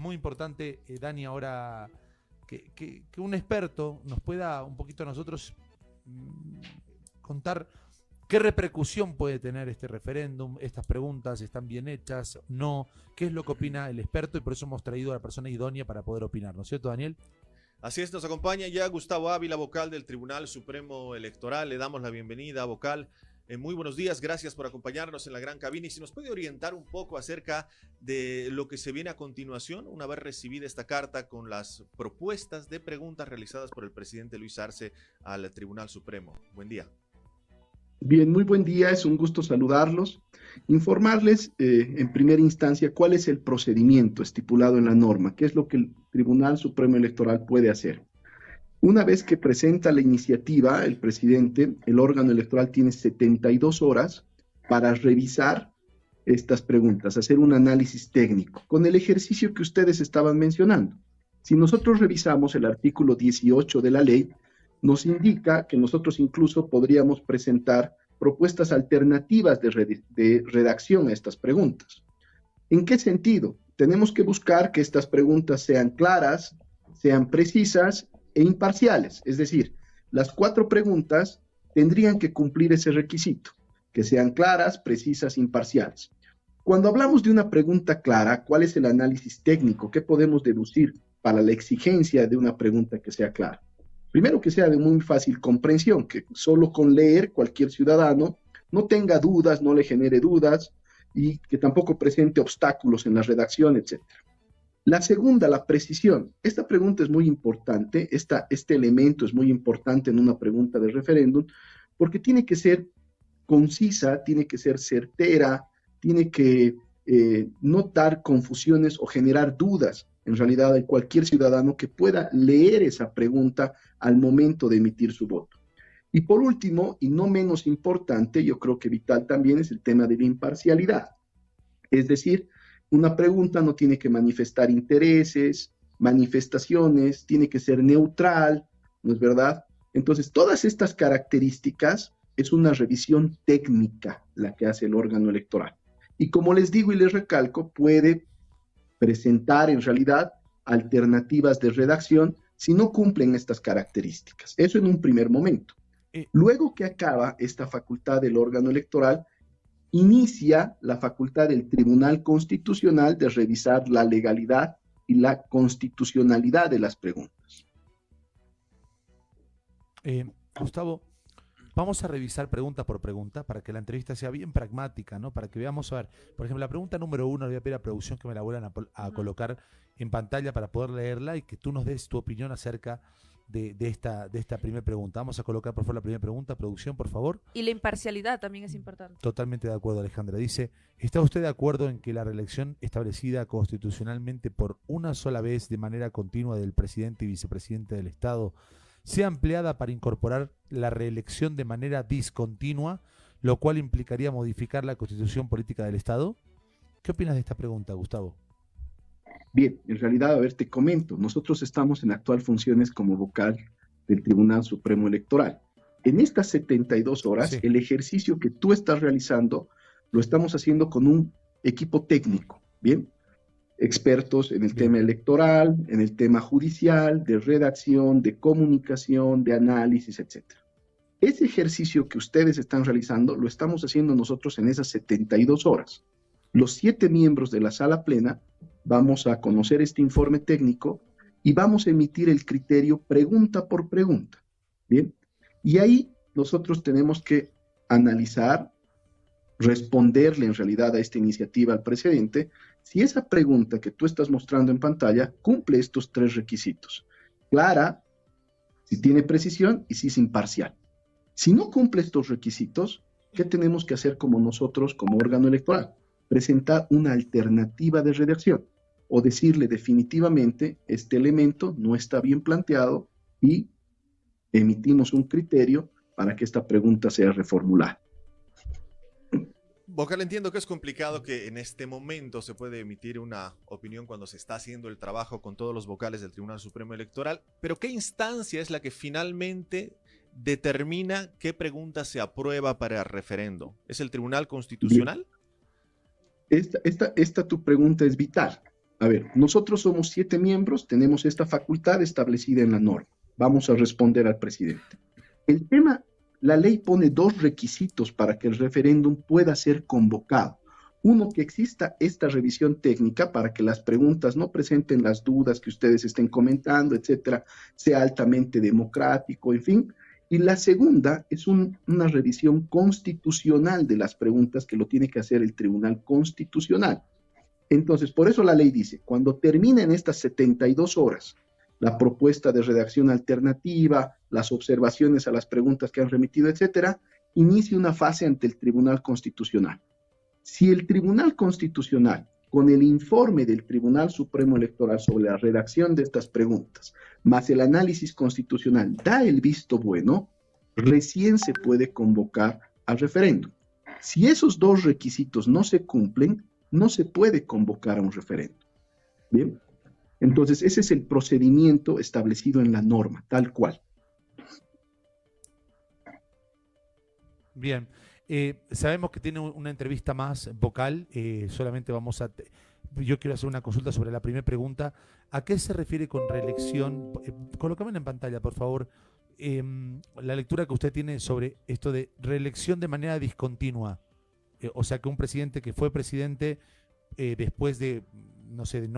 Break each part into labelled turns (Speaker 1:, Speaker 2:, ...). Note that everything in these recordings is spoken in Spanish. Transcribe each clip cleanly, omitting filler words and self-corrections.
Speaker 1: muy importante, Dani, ahora que un experto nos pueda un poquito a nosotros contar qué repercusión puede tener este referéndum, estas preguntas están bien hechas, no, qué es lo que opina el experto, y por eso hemos traído a la persona idónea para poder opinar, ¿no es cierto, Daniel?
Speaker 2: Así es, nos acompaña ya Gustavo Ávila, vocal del Tribunal Supremo Electoral. Le damos la bienvenida, vocal. Muy buenos días, gracias por acompañarnos en la gran cabina. Y si nos puede orientar un poco acerca de lo que se viene a continuación, una vez recibida esta carta con las propuestas de preguntas realizadas por el presidente Luis Arce al Tribunal Supremo. Buen día.
Speaker 3: Bien, muy buen día, es un gusto saludarlos. Informarles en primera instancia cuál es el procedimiento estipulado en la norma, qué es lo que el Tribunal Supremo Electoral puede hacer. Una vez que presenta la iniciativa, el presidente, el órgano electoral tiene 72 horas para revisar estas preguntas, hacer un análisis técnico, con el ejercicio que ustedes estaban mencionando. Si nosotros revisamos el artículo 18 de la ley, nos indica que nosotros incluso podríamos presentar propuestas alternativas de redacción a estas preguntas. ¿En qué sentido? Tenemos que buscar que estas preguntas sean claras, sean precisas e imparciales. Es decir, las 4 preguntas tendrían que cumplir ese requisito, que sean claras, precisas, imparciales. Cuando hablamos de una pregunta clara, ¿cuál es el análisis técnico? ¿Qué podemos deducir para la exigencia de una pregunta que sea clara? Primero, que sea de muy fácil comprensión, que solo con leer cualquier ciudadano no tenga dudas, no le genere dudas y que tampoco presente obstáculos en la redacción, etc. La segunda, la precisión. Esta pregunta es muy importante, este elemento es muy importante en una pregunta de referéndum porque tiene que ser concisa, tiene que ser certera, tiene que no dar confusiones o generar dudas en realidad hay cualquier ciudadano que pueda leer esa pregunta al momento de emitir su voto. Y por último, y no menos importante, yo creo que vital también es el tema de la imparcialidad. Es decir, una pregunta no tiene que manifestar intereses, manifestaciones, tiene que ser neutral, ¿no es verdad? Entonces, todas estas características es una revisión técnica la que hace el órgano electoral. Y como les digo y les recalco, puede presentar en realidad alternativas de redacción si no cumplen estas características. Eso en un primer momento. Luego que acaba esta facultad del órgano electoral, inicia la facultad del Tribunal Constitucional de revisar la legalidad y la constitucionalidad de las preguntas.
Speaker 1: Gustavo, vamos a revisar pregunta por pregunta para que la entrevista sea bien pragmática, ¿no? Para que veamos, a ver, por ejemplo, la pregunta número 1, le voy a pedir a producción que me la vuelvan a colocar en pantalla para poder leerla y que tú nos des tu opinión acerca de esta primera pregunta. Vamos a colocar, por favor, la primera pregunta. Producción, por favor.
Speaker 4: Y la imparcialidad también es importante.
Speaker 1: Totalmente de acuerdo, Alejandra. Dice, ¿está usted de acuerdo en que la reelección establecida constitucionalmente por una sola vez de manera continua del presidente y vicepresidente del Estado sea empleada para incorporar la reelección de manera discontinua, lo cual implicaría modificar la constitución política del Estado? ¿Qué opinas de esta pregunta, Gustavo?
Speaker 3: Bien, en realidad, a ver, te comento, nosotros estamos en actual funciones como vocal del Tribunal Supremo Electoral. En estas 72 horas, sí, el ejercicio que tú estás realizando lo estamos haciendo con un equipo técnico, ¿bien? Expertos en el tema electoral, en el tema judicial, de redacción, de comunicación, de análisis, etc. Ese ejercicio que ustedes están realizando lo estamos haciendo nosotros en esas 72 horas. Los 7 miembros de la sala plena vamos a conocer este informe técnico y vamos a emitir el criterio pregunta por pregunta, ¿bien? Y ahí nosotros tenemos que analizar, responderle en realidad a esta iniciativa al presidente, si esa pregunta que tú estás mostrando en pantalla cumple estos 3 requisitos. Clara, si tiene precisión y si es imparcial. Si no cumple estos requisitos, ¿qué tenemos que hacer como nosotros, como órgano electoral? Presentar una alternativa de redacción o decirle definitivamente este elemento no está bien planteado y emitimos un criterio para que esta pregunta sea reformulada.
Speaker 2: Vocal, entiendo que es complicado que en este momento se puede emitir una opinión cuando se está haciendo el trabajo con todos los vocales del Tribunal Supremo Electoral, pero ¿qué instancia es la que finalmente determina qué pregunta se aprueba para el referendo? ¿Es el Tribunal Constitucional?
Speaker 3: Esta tu pregunta es vital. A ver, nosotros somos 7 miembros, tenemos esta facultad establecida en la norma. Vamos a responder al presidente. El tema, la ley pone 2 requisitos para que el referéndum pueda ser convocado. Uno, que exista esta revisión técnica para que las preguntas no presenten las dudas que ustedes estén comentando, etcétera, sea altamente democrático, en fin. Y la segunda es una revisión constitucional de las preguntas que lo tiene que hacer el Tribunal Constitucional. Entonces, por eso la ley dice, cuando terminen estas 72 horas, la propuesta de redacción alternativa, las observaciones a las preguntas que han remitido, etcétera, inicie una fase ante el Tribunal Constitucional. Si el Tribunal Constitucional, con el informe del Tribunal Supremo Electoral sobre la redacción de estas preguntas, más el análisis constitucional, da el visto bueno, recién se puede convocar al referéndum. Si esos 2 requisitos no se cumplen, no se puede convocar a un referéndum. Bien, entonces ese es el procedimiento establecido en la norma, tal cual.
Speaker 1: Bien. Sabemos que tiene una entrevista más vocal, solamente vamos a... Yo quiero hacer una consulta sobre la primera pregunta. ¿A qué se refiere con reelección? Colócame en pantalla, por favor, la lectura que usted tiene sobre esto de reelección de manera discontinua. O sea, que un presidente que fue presidente después de, no sé,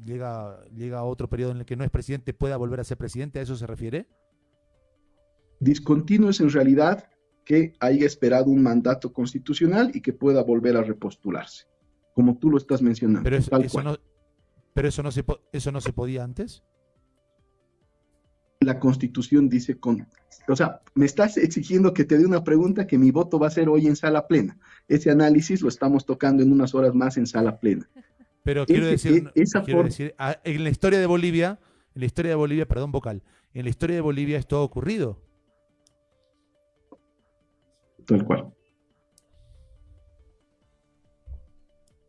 Speaker 1: llega a otro periodo en el que no es presidente, pueda volver a ser presidente. ¿A eso se refiere?
Speaker 3: Discontinuo es en realidad que haya esperado un mandato constitucional y que pueda volver a repostularse, como tú lo estás mencionando.
Speaker 1: Pero eso no se podía antes.
Speaker 3: La Constitución dice o sea, me estás exigiendo que te dé una pregunta que mi voto va a ser hoy en sala plena. Ese análisis lo estamos tocando en unas horas más en sala plena.
Speaker 1: Pero quiero decir, en la historia de Bolivia, perdón, vocal, en la historia de Bolivia esto ha ocurrido.
Speaker 3: Tal cual.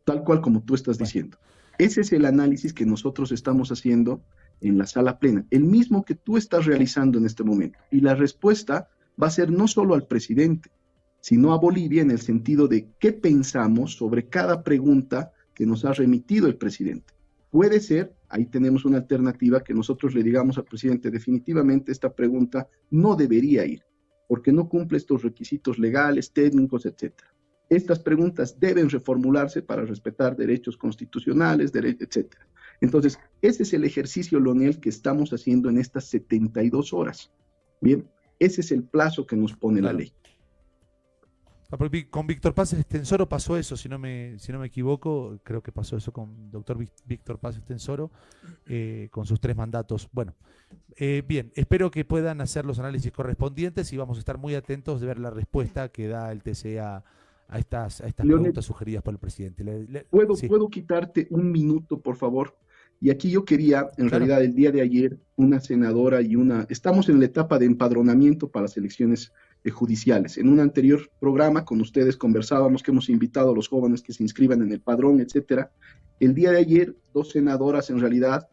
Speaker 3: Tal cual como tú estás diciendo. Ese es el análisis que nosotros estamos haciendo en la sala plena, el mismo que tú estás realizando en este momento. Y la respuesta va a ser no solo al presidente, sino a Bolivia en el sentido de qué pensamos sobre cada pregunta que nos ha remitido el presidente. Puede ser, ahí tenemos una alternativa, que nosotros le digamos al presidente, definitivamente esta pregunta no debería ir, porque no cumple estos requisitos legales, técnicos, etc. Estas preguntas deben reformularse para respetar derechos constitucionales, etc. Entonces, ese es el ejercicio, Leonel, que estamos haciendo en estas 72 horas. Bien, ese es el plazo que nos pone la ley.
Speaker 1: Con Víctor Paz Estenssoro pasó eso, si no me equivoco, creo que pasó eso con doctor Víctor Paz Estenssoro, con sus 3 mandatos. Bueno, bien, espero que puedan hacer los análisis correspondientes y vamos a estar muy atentos de ver la respuesta que da el TCE a estas preguntas sugeridas por el presidente.
Speaker 3: ¿Puedo quitarte un minuto, por favor? Y aquí yo quería, en realidad, el día de ayer, una senadora estamos en la etapa de empadronamiento para las elecciones judiciales. En un anterior programa con ustedes conversábamos que hemos invitado a los jóvenes que se inscriban en el padrón, etcétera. El día de ayer, 2 senadoras en realidad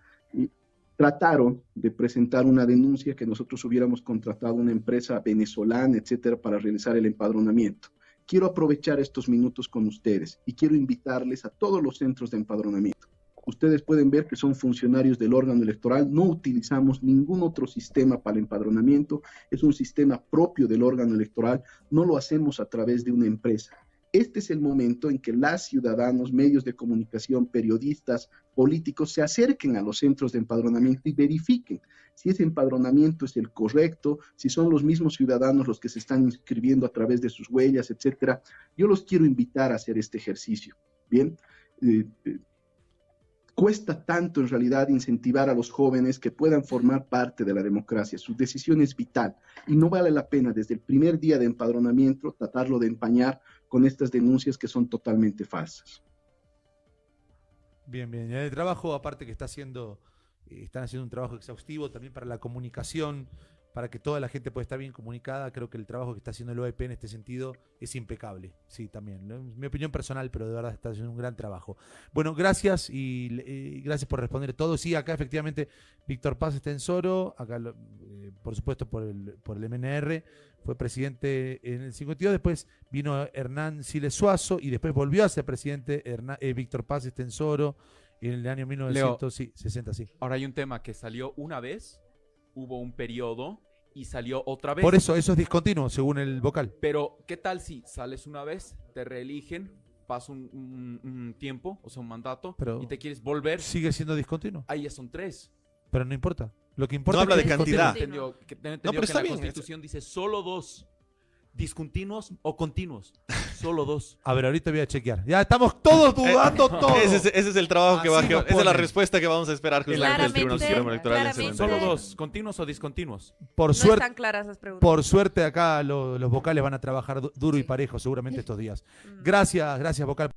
Speaker 3: trataron de presentar una denuncia que nosotros hubiéramos contratado una empresa venezolana, etcétera, para realizar el empadronamiento. Quiero aprovechar estos minutos con ustedes y quiero invitarles a todos los centros de empadronamiento. Ustedes pueden ver que son funcionarios del órgano electoral, no utilizamos ningún otro sistema para el empadronamiento, es un sistema propio del órgano electoral, no lo hacemos a través de una empresa. Este es el momento en que los ciudadanos, medios de comunicación, periodistas, políticos se acerquen a los centros de empadronamiento y verifiquen si ese empadronamiento es el correcto, si son los mismos ciudadanos los que se están inscribiendo a través de sus huellas, etcétera. Yo los quiero invitar a hacer este ejercicio. Bien, cuesta tanto en realidad incentivar a los jóvenes que puedan formar parte de la democracia. Su decisión es vital y no vale la pena desde el primer día de empadronamiento tratarlo de empañar con estas denuncias que son totalmente falsas.
Speaker 1: Bien, bien. El trabajo, aparte que están haciendo un trabajo exhaustivo también para la comunicación, para que toda la gente pueda estar bien comunicada. Creo que el trabajo que está haciendo el OEP en este sentido es impecable. Sí, también. Es mi opinión personal, pero de verdad está haciendo un gran trabajo. Bueno, gracias y gracias por responder todo. Sí, acá efectivamente Víctor Paz Estenssoro, acá por supuesto por el MNR, fue presidente en el 52, después vino Hernán Siles Suazo y después volvió a ser presidente Víctor Paz Estenssoro. Y en el año 1960 sí.
Speaker 5: Ahora hay un tema que salió una vez, hubo un periodo y salió otra vez.
Speaker 1: Por eso es discontinuo, según el vocal.
Speaker 5: Pero, ¿qué tal si sales una vez, te reeligen, pasa un tiempo, o sea, un mandato,
Speaker 1: Pero
Speaker 5: y te quieres volver?
Speaker 1: sigue siendo discontinuo.
Speaker 5: Ahí ya son 3.
Speaker 1: Pero no importa. Lo que importa
Speaker 2: No habla
Speaker 1: es que
Speaker 2: de
Speaker 1: es discontinuo.
Speaker 2: cantidad.
Speaker 5: Tengo entendido
Speaker 2: pero
Speaker 5: que
Speaker 2: está
Speaker 5: la
Speaker 2: bien.
Speaker 5: Constitución dice solo 2. Discontinuos o continuos. Solo 2.
Speaker 1: A ver, ahorita voy a chequear. Ya estamos todos dudando todo.
Speaker 2: Ese es el trabajo que
Speaker 1: Así nos
Speaker 2: esa es la
Speaker 1: ponen.
Speaker 2: respuesta que vamos a esperar justamente del Tribunal
Speaker 4: Claramente,
Speaker 2: Supremo Electoral en ese
Speaker 4: claramente.
Speaker 2: momento.
Speaker 5: Solo 2. ¿Continuos o discontinuos?
Speaker 1: Por
Speaker 4: No
Speaker 1: suerte,
Speaker 4: están claras esas preguntas.
Speaker 1: por suerte acá los vocales van a trabajar duro y parejo seguramente estos días. Gracias, vocal.